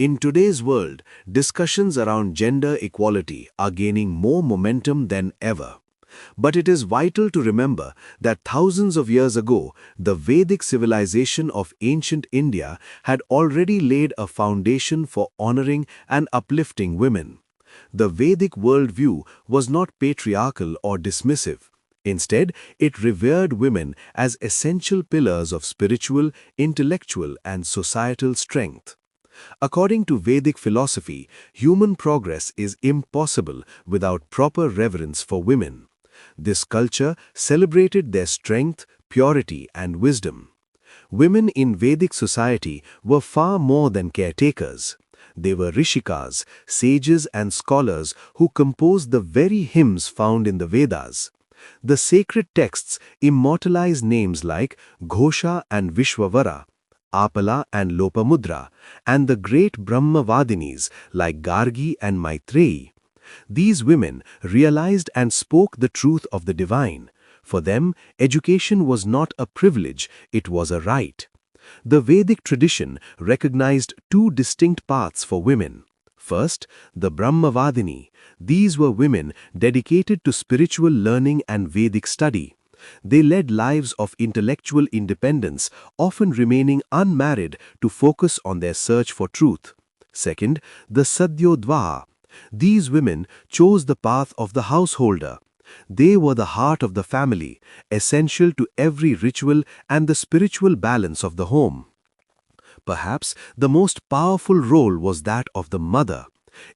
In today's world, discussions around gender equality are gaining more momentum than ever. But it is vital to remember that thousands of years ago, the Vedic civilization of ancient India had already laid a foundation for honoring and uplifting women. The Vedic worldview was not patriarchal or dismissive. Instead, it revered women as essential pillars of spiritual, intellectual, and societal strength. According to Vedic philosophy, human progress is impossible without proper reverence for women. This culture celebrated their strength, purity, and wisdom. Women in Vedic society were far more than caretakers. They were rishikas, sages and scholars who composed the very hymns found in the Vedas. The sacred texts immortalize names like Ghosha and Vishwavara, Apala and Lopamudra, and the great Brahmavadinis like Gargi and Maitreyi. These women realized and spoke the truth of the divine. For them, education was not a privilege, it was a right. The Vedic tradition recognized two distinct paths for women. First, the Brahmavadini. These were women dedicated to spiritual learning and Vedic study. They led lives of intellectual independence, often remaining unmarried to focus on their search for truth. Second, the Sadyodvaha. These women chose the path of the householder. They were the heart of the family, essential to every ritual and the spiritual balance of the home. Perhaps the most powerful role was that of the mother.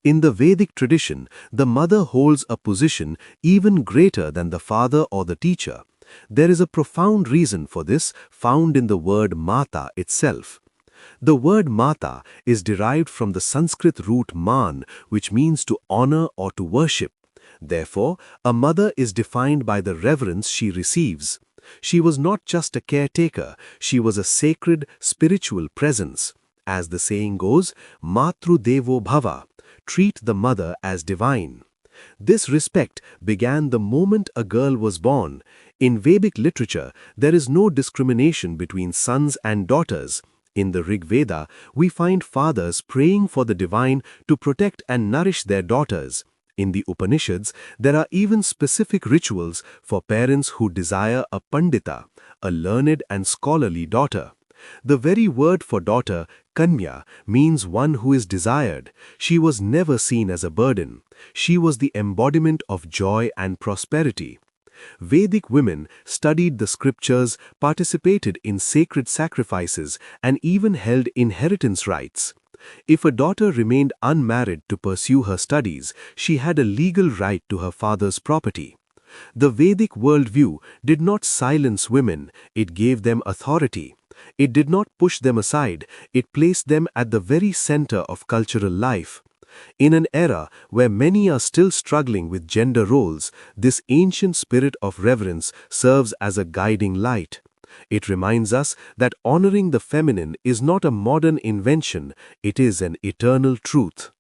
In the Vedic tradition, the mother holds a position even greater than the father or the teacher. There is a profound reason for this found in the word Mata itself. The word Mata is derived from the Sanskrit root man, which means to honor or to worship. Therefore, a mother is defined by the reverence she receives. She was not just a caretaker, she was a sacred, spiritual presence. As the saying goes, Matru Devo Bhava, treat the mother as divine. This respect began the moment a girl was born. In Vedic literature, there is no discrimination between sons and daughters. In the Rig Veda, we find fathers praying for the divine to protect and nourish their daughters. In the Upanishads, there are even specific rituals for parents who desire a Pandita, a learned and scholarly daughter. The very word for daughter, Kanya, means one who is desired. She was never seen as a burden. She was the embodiment of joy and prosperity. Vedic women studied the scriptures, participated in sacred sacrifices, and even held inheritance rights. If a daughter remained unmarried to pursue her studies, she had a legal right to her father's property. The Vedic worldview did not silence women, it gave them authority. It did not push them aside, it placed them at the very center of cultural life. In an era where many are still struggling with gender roles, this ancient spirit of reverence serves as a guiding light. It reminds us that honoring the feminine is not a modern invention, it is an eternal truth.